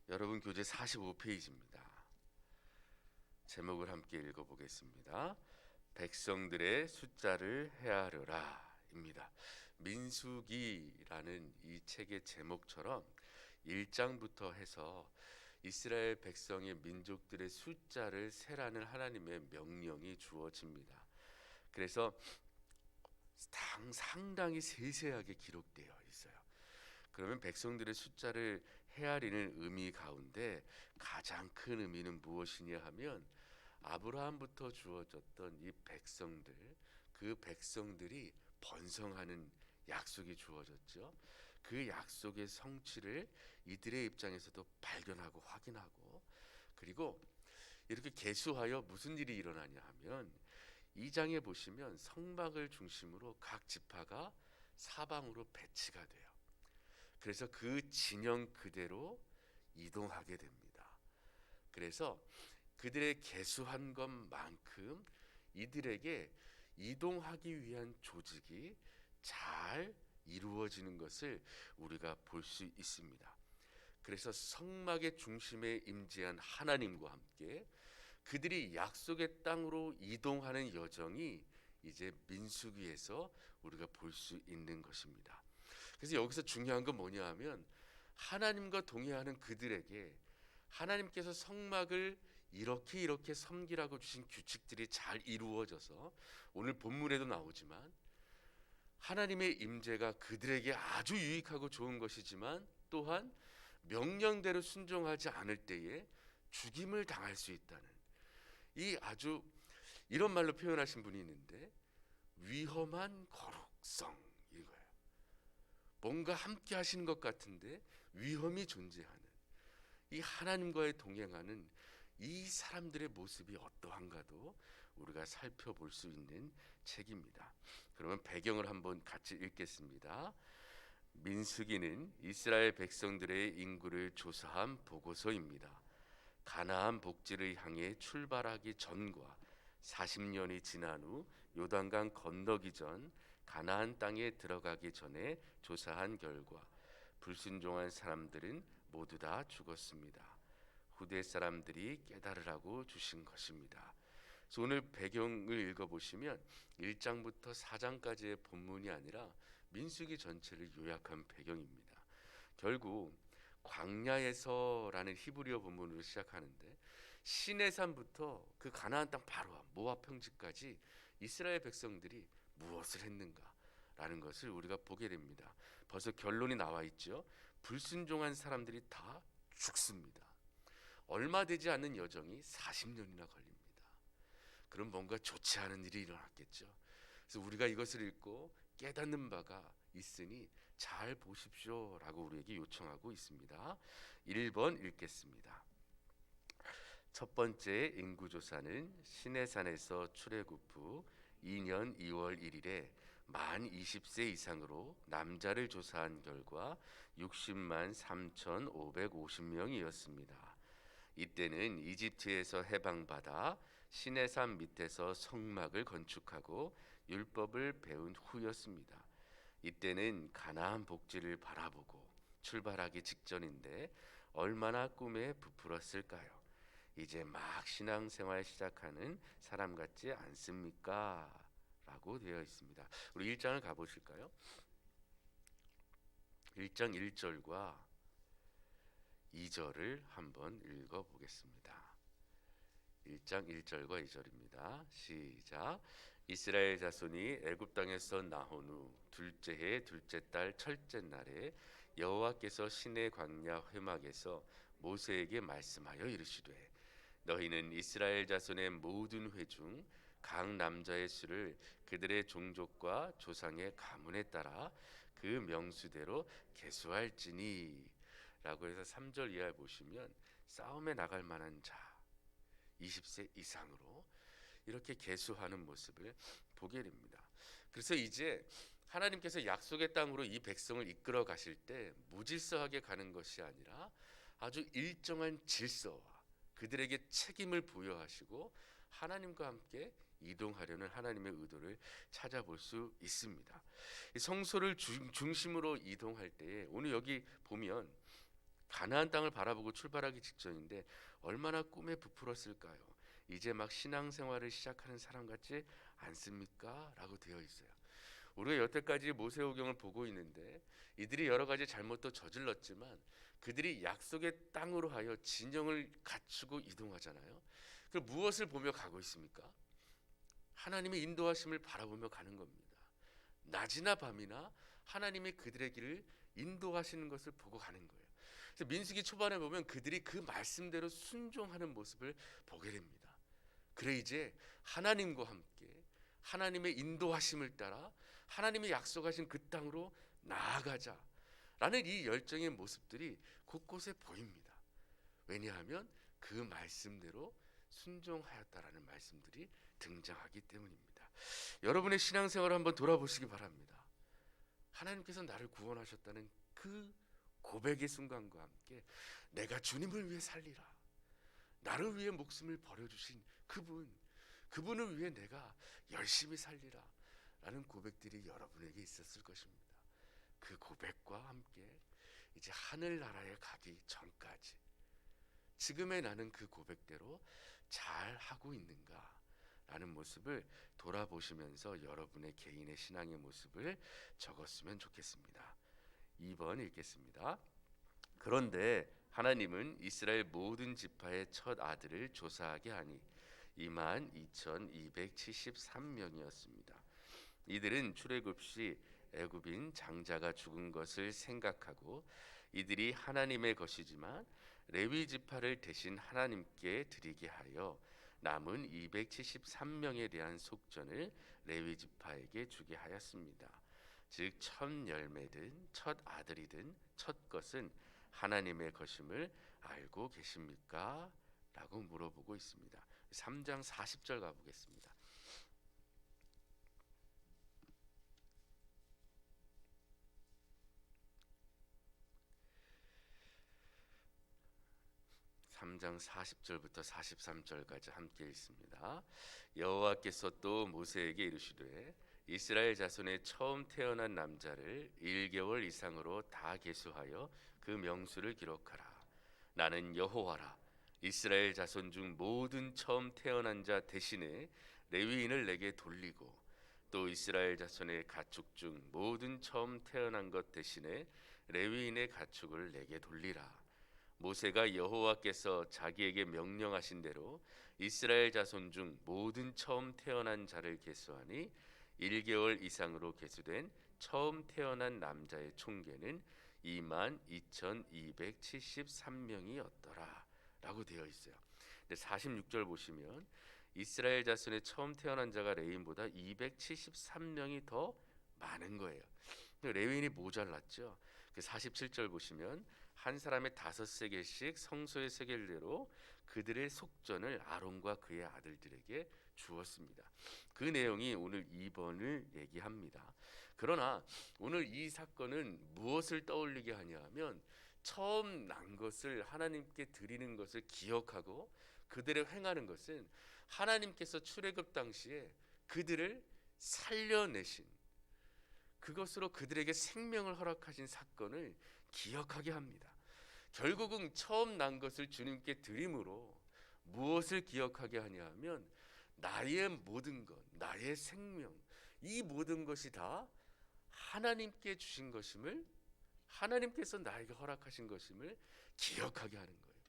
여러분 교재 45페이지입니다. 제목을 함께 읽어보겠습니다. 백성들의 숫자를 헤아려라입니다. 민수기라는 이 책의 제목처럼 1장부터 해서 이스라엘 백성의 민족들의 숫자를 세라는 하나님의 명령이 주어집니다. 그래서 상당히 세세하게 기록되어 있어요. 그러면 백성들의 숫자를 헤아리는 의미 가운데 가장 큰 의미는 무엇이냐 하면 아브라함부터 주어졌던 이 백성들, 그 백성들이 번성하는 약속이 주어졌죠. 그 약속의 성취를 이들의 입장에서도 발견하고 확인하고, 그리고 이렇게 계수하여 무슨 일이 일어나냐 하면 2장에 보시면 성막을 중심으로 각 지파가 사방으로 배치가 돼요. 그래서 그 진영 그대로 이동하게 됩니다. 그래서 그들의 계수한 것만큼 이들에게 이동하기 위한 조직이 잘 이루어지는 것을 우리가 볼 수 있습니다. 그래서 성막의 중심에 임재한 하나님과 함께 그들이 약속의 땅으로 이동하는 여정이 이제 민수기에서 우리가 볼 수 있는 것입니다. 그래서 여기서 중요한 건 뭐냐 하면 하나님과 동행하는 그들에게 하나님께서 성막을 이렇게 섬기라고 주신 규칙들이 잘 이루어져서 오늘 본문에도 나오지만 하나님의 임재가 그들에게 아주 유익하고 좋은 것이지만 또한 명령대로 순종하지 않을 때에 죽임을 당할 수 있다는 이 아주 이런 말로 표현하신 분이 있는데 위험한 거룩성 이거예요. 뭔가 함께 하시는 것 같은데 위험이 존재하는 이 하나님과의 동행하는 이 사람들의 모습이 어떠한가도 우리가 살펴볼 수 있는 책입니다. 그러면 배경을 한번 같이 읽겠습니다. 민수기는 이스라엘 백성들의 인구를 조사한 보고서입니다. 가나안 복지를 향해 출발하기 전과 40년이 지난 후 요단강 건너기 전 가나안 땅에 들어가기 전에 조사한 결과 불순종한 사람들은 모두 다 죽었습니다. 후대 사람들이 깨달으라고 주신 것입니다. 그래서 오늘 배경을 읽어보시면 1장부터 4장까지의 본문이 아니라 민수기 전체를 요약한 배경입니다. 결국 광야에서라는 히브리어 본문으로 시작하는데 시내산부터 그 가나안 땅 바로 모압 평지까지 이스라엘 백성들이 무엇을 했는가라는 것을 우리가 보게 됩니다. 벌써 결론이 나와 있죠. 불순종한 사람들이 다 죽습니다. 얼마 되지 않는 여정이 40년이나 걸립니다. 그럼 뭔가 좋지 않은 일이 일어났겠죠. 그래서 우리가 이것을 읽고 깨닫는 바가 있으니 잘 보십시오라고 우리에게 요청하고 있습니다. 1번 읽겠습니다. 첫 번째 인구조사는 시내산에서 출애굽 후 2년 2월 1일에 만 20세 이상으로 남자를 조사한 결과 60만 3,550명이었습니다. 이때는 이집트에서 해방받아 시내산 밑에서 성막을 건축하고 율법을 배운 후였습니다. 이때는 가나안 복지를 바라보고 출발하기 직전인데 얼마나 꿈에 부풀었을까요? 이제 막 신앙생활 시작하는 사람 같지 않습니까? 라고 되어 있습니다. 우리 1장을 가보실까요? 1장 1절과 2절을 한번 읽어보겠습니다. 1장 1절과 2절입니다. 시작. 이스라엘 자손이 애굽 땅에서 나온 후 둘째 해 둘째 달 첫째 날에 여호와께서 시내 광야 회막에서 모세에게 말씀하여 이르시되 너희는 이스라엘 자손의 모든 회 중 각 남자의 수를 그들의 종족과 조상의 가문에 따라 그 명수대로 계수할지니 라고 해서 3절 이하에 보시면 싸움에 나갈 만한 자 20세 이상으로 이렇게 계수하는 모습을 보게 됩니다. 그래서 이제 하나님께서 약속의 땅으로 이 백성을 이끌어 가실 때 무질서하게 가는 것이 아니라 아주 일정한 질서와 그들에게 책임을 부여하시고 하나님과 함께 이동하려는 하나님의 의도를 찾아볼 수 있습니다. 성소를 중심으로 이동할 때에 오늘 여기 보면 가나안 땅을 바라보고 출발하기 직전인데 얼마나 꿈에 부풀었을까요? 이제 막 신앙생활을 시작하는 사람 같지 않습니까? 라고 되어 있어요. 우리가 여태까지 모세오경을 보고 있는데 이들이 여러 가지 잘못도 저질렀지만 그들이 약속의 땅으로 하여 진영을 갖추고 이동하잖아요. 그 무엇을 보며 가고 있습니까? 하나님의 인도하심을 바라보며 가는 겁니다. 낮이나 밤이나 하나님이 그들의 길을 인도하시는 것을 보고 가는 거예요. 그래서 민수기 초반에 보면 그들이 그 말씀대로 순종하는 모습을 보게 됩니다. 그래 이제 하나님과 함께 하나님의 인도하심을 따라 하나님이 약속하신 그 땅으로 나아가자라는 이 열정의 모습들이 곳곳에 보입니다. 왜냐하면 그 말씀대로 순종하였다라는 말씀들이 등장하기 때문입니다. 여러분의 신앙생활을 한번 돌아보시기 바랍니다. 하나님께서 나를 구원하셨다는 그 고백의 순간과 함께 내가 주님을 위해 살리라, 나를 위해 목숨을 버려주신 그분을 위해 내가 열심히 살리라 라는 고백들이 여러분에게 있었을 것입니다. 그 고백과 함께 이제 하늘나라에 가기 전까지 지금의 나는 그 고백대로 잘 하고 있는가 라는 모습을 돌아보시면서 여러분의 개인의 신앙의 모습을 적었으면 좋겠습니다. 2번 읽겠습니다. 그런데 하나님은 이스라엘 모든 지파의 첫 아들을 조사하게 하니 22,273명이었습니다. 이들은 출애굽 시 애굽인 장자가 죽은 것을 생각하고 이들이 하나님의 것이지만 레위 지파를 대신 하나님께 드리게 하여 남은 273명에 대한 속전을 레위 지파에게 주게 하였습니다. 즉 첫 열매든 첫 아들이든 첫 것은 하나님의 것임을 알고 계십니까? 라고 물어보고 있습니다. 3장 40절 가보겠습니다. 3장 40절부터 43절까지 함께 읽습니다. 여호와께서 또 모세에게 이르시되 이스라엘 자손의 처음 태어난 남자를 1개월 이상으로 다 계수하여 그 명수를 기록하라. 나는 여호와라. 이스라엘 자손 중 모든 처음 태어난 자 대신에 레위인을 내게 돌리고 또 이스라엘 자손의 가축 중 모든 처음 태어난 것 대신에 레위인의 가축을 내게 돌리라. 모세가 여호와께서 자기에게 명령하신 대로 이스라엘 자손 중 모든 처음 태어난 자를 계수하니 1개월 이상으로 계수된 처음 태어난 남자의 총계는 22,273명이었더라 라고 되어 있어요. 근데 46절 보시면 이스라엘 자손의 처음 태어난 자가 레위인보다 273명이 더 많은 거예요. 레위인이 모자랐죠. 47절 보시면 한 사람의 5세겔씩 성소의 세겔대로 그들의 속전을 아론과 그의 아들들에게 주었습니다. 그 내용이 오늘 2번을 얘기합니다. 그러나 오늘 이 사건은 무엇을 떠올리게 하냐면 처음 난 것을 하나님께 드리는 것을 기억하고 그들의 행하는 것은 하나님께서 출애굽 당시에 그들을 살려내신 그것으로 그들에게 생명을 허락하신 사건을 기억하게 합니다. 결국은 처음 난 것을 주님께 드림으로 무엇을 기억하게 하냐 하면 나의 모든 것, 나의 생명, 이 모든 것이 다 하나님께 주신 것임을, 하나님께서 나에게 허락하신 것임을 기억하게 하는 거예요.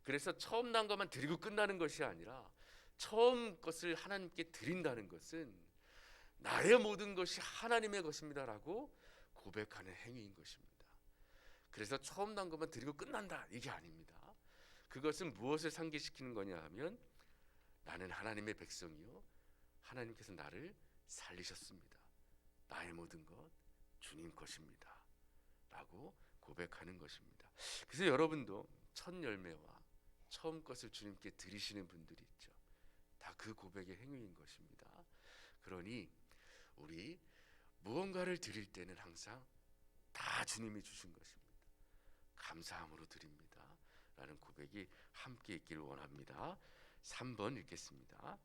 그래서 처음 난 것만 드리고 끝나는 것이 아니라 처음 것을 하나님께 드린다는 것은 나의 모든 것이 하나님의 것입니다라고 고백하는 행위인 것입니다. 그래서 처음 난 것만 드리고 끝난다 이게 아닙니다. 그것은 무엇을 상기시키는 거냐 하면 나는 하나님의 백성이요 하나님께서 나를 살리셨습니다. 나의 모든 것 주님 것입니다 라고 고백하는 것입니다. 그래서 여러분도 첫 열매와 처음 것을 주님께 드리시는 분들이 있죠. 다 그 고백의 행위인 것입니다. 그러니 우리 무언가를 드릴 때는 항상 다 주님이 주신 것입니다. 감사함으로 드립니다 라는 고백이 함께 있기를 원합니다. 3번 읽겠습니다.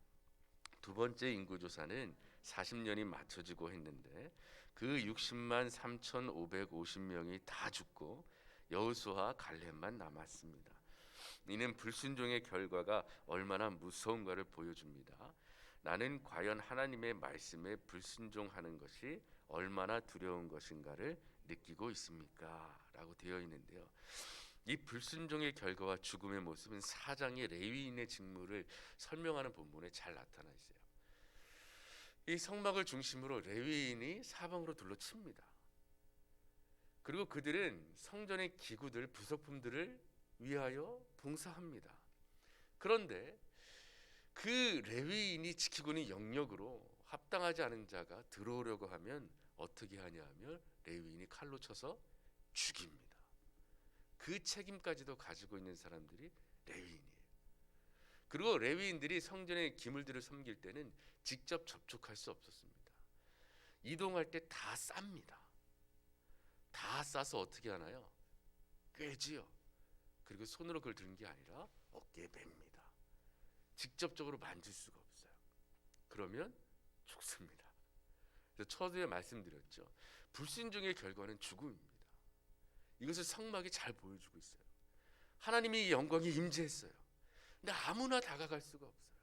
두 번째 인구조사는 40년이 맞춰지고 했는데 그 60만 3,550명이 다 죽고 여호수아와 갈렙만 남았습니다. 이는 불순종의 결과가 얼마나 무서운가를 보여줍니다. 나는 과연 하나님의 말씀에 불순종하는 것이 얼마나 두려운 것인가를 느끼고 있습니까? 라고 되어 있는데요. 이 불순종의 결과와 죽음의 모습은 4장의 레위인의 직무를 설명하는 본문에 잘 나타나 있어요. 이 성막을 중심으로 레위인이 사방으로 둘러칩니다. 그리고 그들은 성전의 기구들, 부속품들을 위하여 봉사합니다. 그런데 그 레위인이 지키고 있는 영역으로 합당하지 않은 자가 들어오려고 하면 어떻게 하냐 하면 레위인이 칼로 쳐서 죽입니다. 그 책임까지도 가지고 있는 사람들이 레위인이에요. 그리고 레위인들이 성전의 기물들을 섬길 때는 직접 접촉할 수 없었습니다. 이동할 때 다 쌉니다. 다 싸서 어떻게 하나요? 꿰지요. 그리고 손으로 그걸 드는 게 아니라 어깨에 맵니다. 직접적으로 만질 수가 없어요. 그러면 죽습니다. 그래서 처음에 말씀드렸죠. 불순종의 결과는 죽음입니다. 이것을 성막이 잘 보여주고 있어요. 하나님이 영광이 임재했어요. 근데 아무나 다가갈 수가 없어요.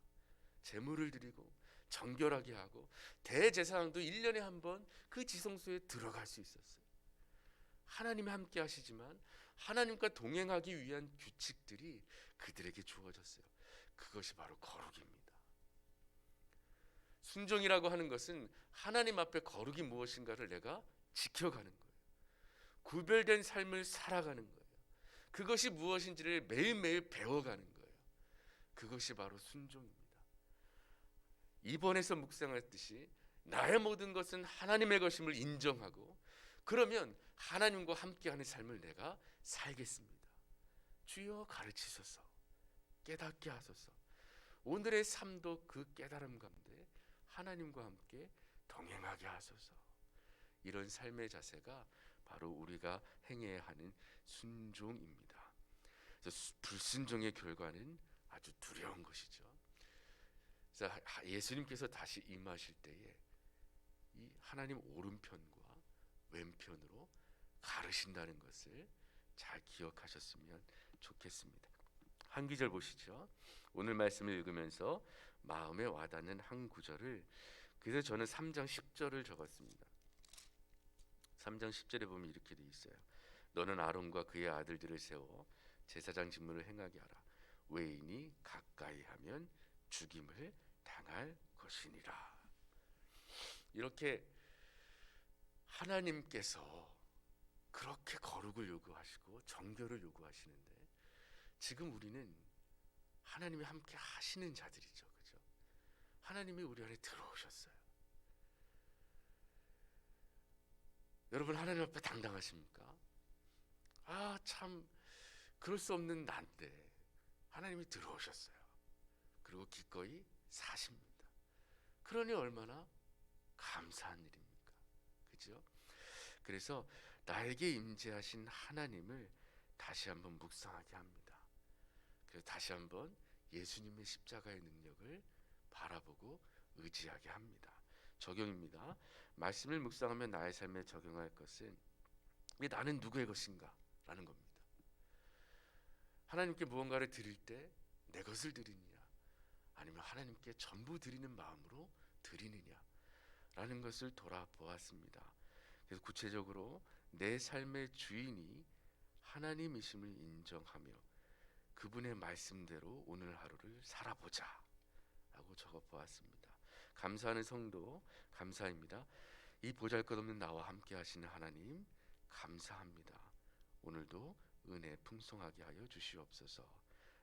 제물을 드리고 정결하게 하고 대제사장도 1년에 한 번 그 지성소에 들어갈 수 있었어요. 하나님이 함께 하시지만 하나님과 동행하기 위한 규칙들이 그들에게 주어졌어요. 그것이 바로 거룩입니다. 순종이라고 하는 것은 하나님 앞에 거룩이 무엇인가를 내가 지켜가는 거예요. 구별된 삶을 살아가는 거예요. 그것이 무엇인지를 매일매일 배워가는 거예요. 그것이 바로 순종입니다. 이번에서 묵상했듯이 나의 모든 것은 하나님의 것임을 인정하고 그러면 하나님과 함께하는 삶을 내가 살겠습니다. 주여 가르치소서, 깨닫게 하소서. 오늘의 삶도 그 깨달음 가운데 하나님과 함께 동행하게 하소서. 이런 삶의 자세가 바로 우리가 행해야 하는 순종입니다. 그래서 불순종의 결과는 아주 두려운 것이죠. 그래서 예수님께서 다시 임하실 때에 이 하나님 오른편과 왼편으로 가르신다는 것을 잘 기억하셨으면 좋겠습니다. 한 구절 보시죠. 오늘 말씀을 읽으면서 마음에 와닿는 한 구절을, 그래서 저는 3장 10절을 적었습니다. 3장 10절에 보면 이렇게 되어 있어요. 너는 아론과 그의 아들들을 세워 제사장 직무를 행하게 하라. 외인이 가까이 하면 죽임을 당할 것이니라. 이렇게 하나님께서 그렇게 거룩을 요구하시고 정결을 요구하시는데 지금 우리는 하나님이 함께 하시는 자들이죠. 그죠? 하나님이 우리 안에 들어오셨어요. 여러분 하나님 앞에 당당하십니까? 아, 참 그럴 수 없는 난데 하나님이 들어오셨어요. 그리고 기꺼이 사십니다. 그러니 얼마나 감사한 일입니까? 그죠? 그래서 나에게 임재하신 하나님을 다시 한번 묵상하게 합니다. 그래서 다시 한번 예수님의 십자가의 능력을 바라보고 의지하게 합니다. 적용입니다. 말씀을 묵상하며 나의 삶에 적용할 것은 나는 누구의 것인가? 라는 겁니다. 하나님께 무언가를 드릴 때 내 것을 드리느냐 아니면 하나님께 전부 드리는 마음으로 드리느냐 라는 것을 돌아보았습니다. 그래서 구체적으로 내 삶의 주인이 하나님이심을 인정하며 그분의 말씀대로 오늘 하루를 살아보자 라고 적어보았습니다. 감사하는 성도 감사입니다. 이 보잘것없는 나와 함께 하시는 하나님 감사합니다. 오늘도 은혜 풍성하게 하여 주시옵소서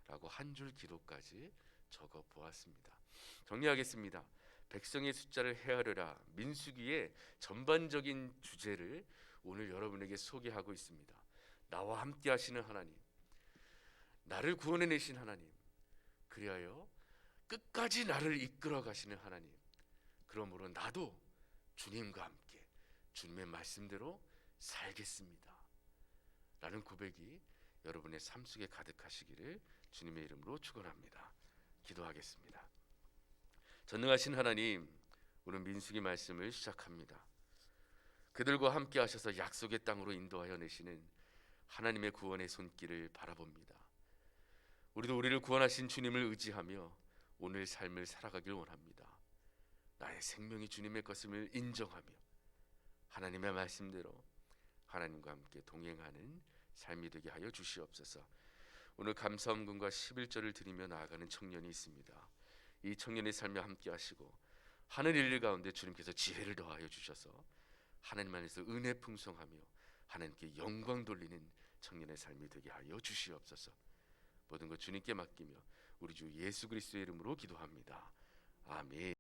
라고 한 줄 기도까지 적어보았습니다. 정리하겠습니다. 백성의 숫자를 헤아려라, 민수기의 전반적인 주제를 오늘 여러분에게 소개하고 있습니다. 나와 함께 하시는 하나님, 나를 구원해내신 하나님, 그리하여 끝까지 나를 이끌어 가시는 하나님, 그러므로 나도 주님과 함께 주님의 말씀대로 살겠습니다 라는 고백이 여러분의 삶 속에 가득하시기를 주님의 이름으로 축원합니다. 기도하겠습니다. 전능하신 하나님, 오늘 민수기 말씀을 시작합니다. 그들과 함께 하셔서 약속의 땅으로 인도하여 내시는 하나님의 구원의 손길을 바라봅니다. 우리도 우리를 구원하신 주님을 의지하며 오늘 삶을 살아가길 원합니다. 나의 생명이 주님의 것임을 인정하며 하나님의 말씀대로 하나님과 함께 동행하는 삶이 되게 하여 주시옵소서. 오늘 감사함금과 11절을 드리며 나아가는 청년이 있습니다. 이 청년의 삶에 함께 하시고 하늘 일일 가운데 주님께서 지혜를 더하여 주셔서 하나님 안에서 은혜 풍성하며 하나님께 영광 돌리는 청년의 삶이 되게 하여 주시옵소서. 모든 것 주님께 맡기며 우리 주 예수 그리스도의 이름으로 기도합니다. 아멘.